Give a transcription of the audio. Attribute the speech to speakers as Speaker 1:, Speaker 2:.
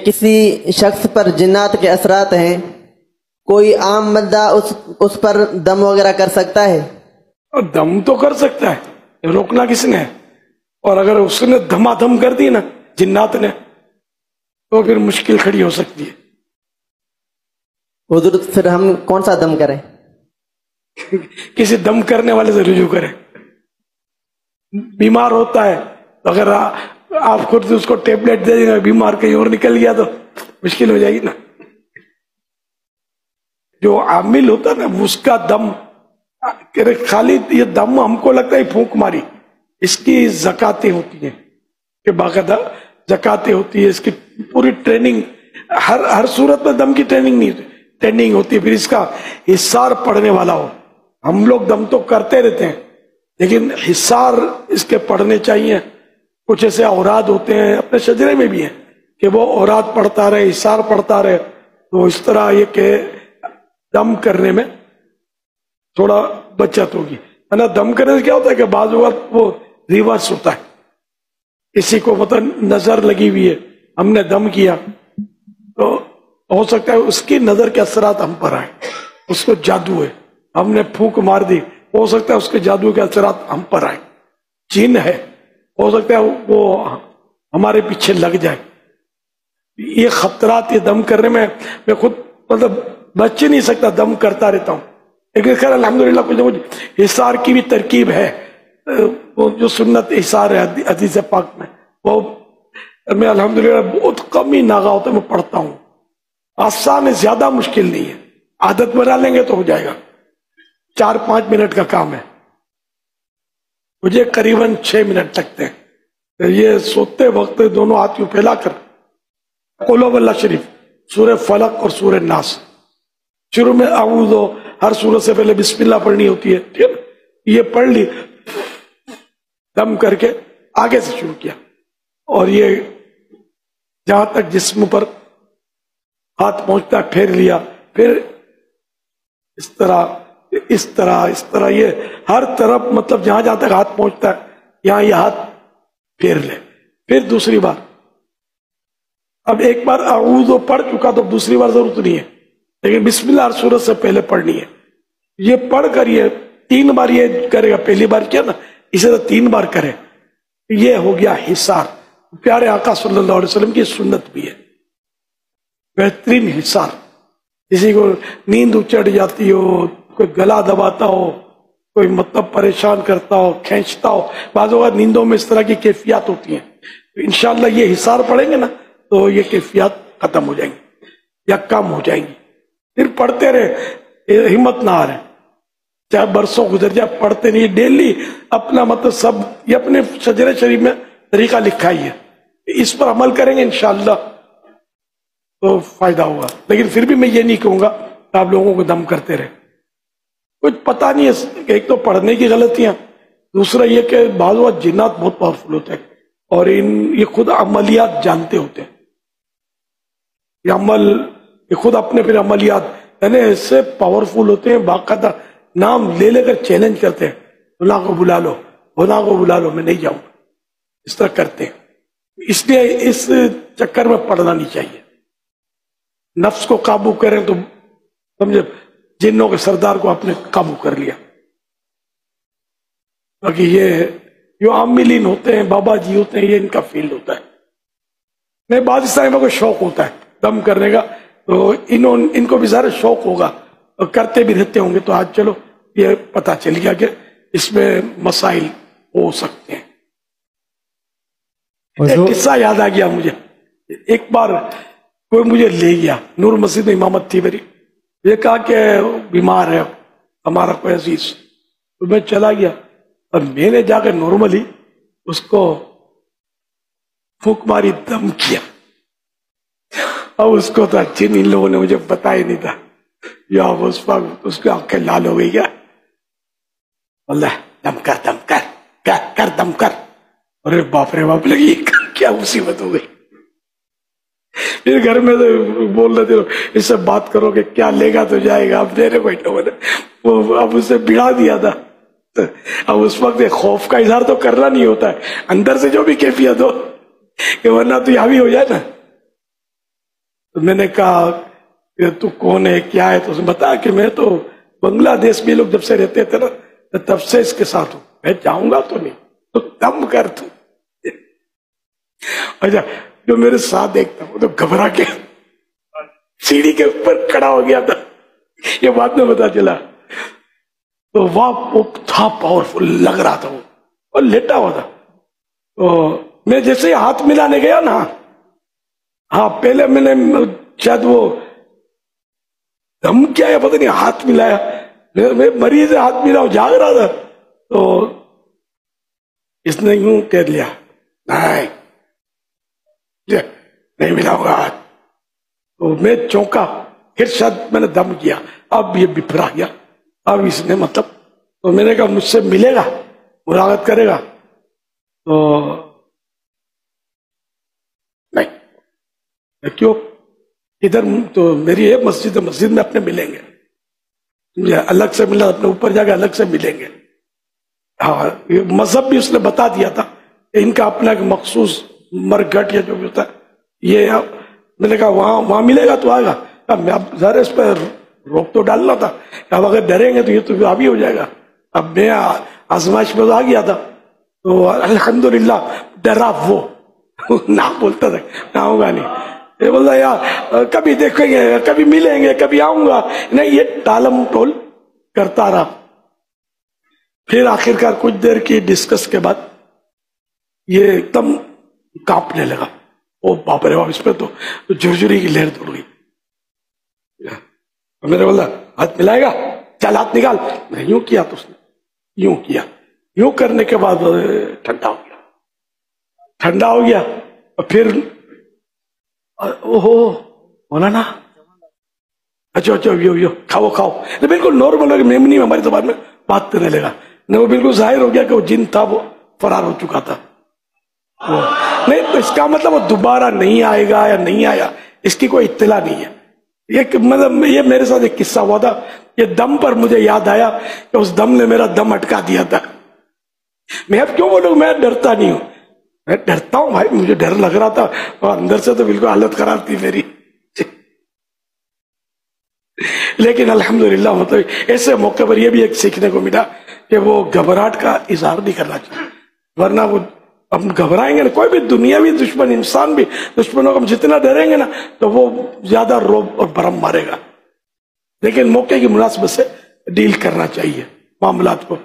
Speaker 1: کسی شخص پر جنات کے اثرات ہیں، کوئی عام بندہ اس پر دم وغیرہ کر سکتا ہے؟
Speaker 2: اور دم تو کر سکتا ہے، روکنا کس نے ہے؟ اور اگر اس نے دھما دھم کر دی نا جنات نے تو پھر مشکل کھڑی ہو سکتی ہے۔
Speaker 1: حضور پھر ہم کون سا دم کریں؟
Speaker 2: کسی دم کرنے والے سے رجوع کریں۔ بیمار ہوتا ہے اگر آپ خود اس کو ٹیبلٹ دے دیں گے، بیمار کہیں اور نکل گیا تو مشکل ہو جائے گی نا۔ جو عامل ہوتا ہے نا اس کا دم، خالی یہ دم ہم کو لگتا ہے پھونک ماری، اس کی زکاتیں ہوتی ہیں کہ باقاعدہ زکاتیں ہوتی ہے، اس کی پوری ٹریننگ، ہر صورت میں دم کی ٹریننگ نہیں ہوتی، ٹریننگ ہوتی ہے، پھر اس کا حصار پڑھنے والا ہو۔ ہم لوگ دم تو کرتے رہتے ہیں لیکن حصار اس کے پڑھنے چاہیے۔ کچھ ایسے اوراد ہوتے ہیں اپنے شجرے میں بھی ہیں کہ وہ اوراد پڑھتا رہے، حصار پڑھتا رہے، تو اس طرح یہ کہ دم کرنے میں تھوڑا بچت ہوگی۔ دم کرنے سے کیا ہوتا ہے کہ بعض اوقات وہ ریورس ہوتا ہے، کسی کو مطلب نظر لگی ہوئی ہے، ہم نے دم کیا تو ہو سکتا ہے اس کی نظر کے اثرات ہم پر آئیں، اس کو جادو ہے، ہم نے پھونک مار دی، ہو سکتا ہے اس کے جادو کے اثرات ہم پر آئیں۔ جن ہے ہو سکتا ہے وہ ہمارے پیچھے لگ جائے۔ یہ خطرات، یہ دم کرنے میں خود مطلب بچ نہیں سکتا، دم کرتا رہتا ہوں، لیکن خیر الحمدللہ کچھ نہ کچھ حصار کی بھی ترکیب ہے، وہ جو سنت حصار ہے حدیث پاک میں، وہ میں الحمدللہ بہت کم ہی ناغا ہوتا ہے، میں پڑھتا ہوں۔ آسان ہے، زیادہ مشکل نہیں ہے، عادت بنا لیں گے تو ہو جائے گا، 4-5 منٹ کا کام ہے، مجھے قریباً 6 منٹ لگتے ہیں۔ یہ سوتے وقت دونوں ہاتھ یوں پھیلا کر قل هو اللہ شریف، سورہ فلق اور سورہ ناس، شروع میں اعوذ، ہر سورت سے پہلے بسم اللہ پڑھنی ہوتی ہے، ٹھیک ہے، یہ پڑھ لی، دم کر کے آگے سے شروع کیا، اور یہ جہاں تک جسم پر ہاتھ پہنچتا ہے پھیر لیا، پھر اس طرح اس طرح اس طرح، یہ ہر طرف مطلب جہاں جہاں تک ہاتھ پہنچتا ہے یہاں یہ ہاتھ پھیر لے، پھر دوسری بار۔ اب ایک بار اعوذ پڑھ چکا تو دوسری بار ضرورت نہیں ہے، لیکن بسم اللہ ہر سورت سے پہلے پڑھنی ہے۔ یہ پڑھ کر یہ 3 بار یہ کرے گا، پہلی بار کیا نا اسے تو 3 بار کرے، یہ ہو گیا حصار۔ پیارے آقا صلی اللہ علیہ وسلم کی سنت بھی ہے، بہترین حصار۔ کسی کو نیند چڑھ جاتی ہو، کوئی گلا دباتا ہو، کوئی مطلب پریشان کرتا ہو، کھینچتا ہو، بعض اوقات نیندوں میں اس طرح کی کیفیات ہوتی ہیں، انشاءاللہ یہ حصار پڑھیں گے نا تو یہ کیفیات ختم ہو جائیں گی یا کم ہو جائیں گی۔ پھر پڑھتے رہے، ہمت نہ آ رہے، چاہے برسوں گزر جائے، پڑھتے نہیں، ڈیلی اپنا مطلب سب، یہ اپنے شجر شریف میں طریقہ لکھا ہی ہے، اس پر عمل کریں گے انشاءاللہ تو فائدہ ہوگا۔ لیکن پھر بھی میں یہ نہیں کہوں گا کہ آپ لوگوں کو دم کرتے رہے، کچھ پتہ نہیں ہے، ایک تو پڑھنے کی غلطیاں، دوسرا یہ کہ بعض وقت جنات بہت پاورفل ہوتے ہیں اور یہ خود عملیات جانتے ہوتے ہیں، یہ خود اپنے پھر عملیات یعنی ایسے پاورفل ہوتے ہیں، باقاعدہ نام لے لے کر چیلنج کرتے ہیں، فلاں کو بلا لو، فلاں کو بلا لو، میں نہیں جاؤں گا، اس طرح کرتے ہیں۔ اس لیے اس چکر میں پڑھنا نہیں چاہیے، نفس کو قابو کریں تو سمجھے جنوں کے سردار کو آپ نے قابو کر لیا۔ باقی یہ جو عاملین ہوتے ہیں، بابا جی ہوتے ہیں، یہ ان کا فیلڈ ہوتا ہے۔ نہیں، بعض اس طرح کو شوق ہوتا ہے دم کرنے کا، تو ان کو بھی ظاہر شوق ہوگا اور کرتے بھی رہتے ہوں گے، تو آج چلو یہ پتہ چل گیا کہ اس میں مسائل ہو سکتے ہیں۔ ایک قصہ یاد آ گیا مجھے، ایک بار کوئی مجھے لے گیا، نور مسجد میں امامت تھی میری، یہ کہا کہ بیمار ہے ہمارا کوئی عزیز، تو میں چلا گیا اور میں نے جا کر نارملی اس کو پھونک ماری، دم کیا، اور اس کو تو جن ان لوگوں نے مجھے بتایا ہی نہیں تھا، یا اس وقت اس کی آنکھیں لال ہو گئی، کیا اللہ دم کر دم کر دم کر، ارے باپ رے باپ، لگی کیا مصیبت ہو گئی۔ پھر گھر میں بول رہے تھے اس سے بات کرو کہ کیا لے گا تو جائے گا، اب میرے کوئی وہ اب اسے بڑھا دیا تھا، اب اس وقت خوف کا اظہار تو کرنا نہیں ہوتا ہے، اندر سے جو بھی کیفیت ہو کہ ورنہ تو یہ حاوی ہو جائے نا۔ تو میں نے کہا کہ تو کون ہے کیا ہے؟ تو اس نے بتایا کہ میں تو بنگلہ دیش میں لوگ جب سے رہتے تھے نا تب سے اس کے ساتھ ہوں، میں جاؤں گا تو نہیں، تو دم کر تو۔ اچھا جو میرے ساتھ دیکھتا وہ تو گھبرا کے سیڑھی کے اوپر کھڑا ہو گیا تھا، یہ بعد میں پتا چلا۔ تو وہ تھا پاورفل لگ رہا تھا وہ، اور لیٹا ہوا تھا۔ تو میں جیسے ہی ہاتھ ملانے گیا نا، ہاں پہلے میں نے شاید وہ دم کیا ہے پتہ نہیں، ہاتھ ملایا، میں مریض سے ہاتھ ملا جاگ رہا تھا، تو اس نے یوں کہہ دیا نہیں ملا ہوگا ہاتھ۔ تو میں چونکا، پھر شاید میں نے دم کیا، اب یہ بپھرا گیا، اب اس نے مطلب، تو میں نے کہا مجھ سے ملے گا، ملاقات کرے گا؟ تو نہیں، کیوں؟ ادھر تو میری ہے مسجد، مسجد میں اپنے ملیں گے، الگ سے ملا اپنے اوپر جا کے الگ سے ملیں گے۔ ہاں مذہب بھی اس نے بتا دیا تھا کہ ان کا اپنا ایک مخصوص مرگھٹ یا جو بھی ہوتا ہے یہ، میں نے کہا وہاں ملے گا تو آئے گا۔ میں اب ذرا اس پہ روک تو ڈالنا تھا، اب اگر ڈریں گے تو یہ تو حاوی ہو جائے گا۔ اب میں آزمائش میں آ گیا تھا، تو الحمدللہ ڈرا وہ نہ بولتا تھا نہ ہوگا نہیں، یہ بولتا یار کبھی دیکھیں گے، کبھی ملیں گے، کبھی آؤں گا، نہیں یہ ٹالم ٹول کرتا رہا۔ پھر آخرکار کچھ دیر کی ڈسکس کے بعد یہ ایک دم کانپنے لگا، او باپ رے باپ، اس پہ تو جھرجھری کی لہر دوڑ گئی۔ میں نے بولا ہاتھ ملائے گا، چل ہاتھ نکال، میں نے یوں کیا تو اس نے یوں کیا، یوں کرنے کے بعد ٹھنڈا ہو گیا، ٹھنڈا ہو گیا، اور پھر اوہو مولانا اچھا یو کھاؤ کھاؤ، بالکل نارمل ہو گیا، میمنی میں ہماری زبان میں بات کرنے لگا، وہ بالکل ظاہر ہو گیا کہ وہ جن تھا وہ فرار ہو چکا تھا۔ نہیں تو اس کا مطلب وہ دوبارہ نہیں آئے گا یا نہیں آیا اس کی کوئی اطلاع نہیں ہے۔ مطلب یہ میرے ساتھ ایک قصہ ہوا تھا، یہ دم پر مجھے یاد آیا کہ اس دم نے میرا دم اٹکا دیا تھا۔ میں اب کیوں بولوں میں ڈرتا نہیں ہوں، میں ڈرتا ہوں بھائی، مجھے ڈر لگ رہا تھا اور اندر سے تو بالکل حالت خراب تھی میری، لیکن الحمدللہ مطلب ایسے موقع پر یہ بھی ایک سیکھنے کو ملا کہ وہ گھبراہٹ کا اظہار نہیں کرنا چاہیے، ورنہ وہ ہم گھبرائیں گے نا، کوئی بھی دنیاوی دشمن، انسان بھی دشمنوں کو ہم جتنا ڈریں گے نا تو وہ زیادہ روب اور برم مارے گا، لیکن موقع کی مناسبت سے ڈیل کرنا چاہیے معاملات کو۔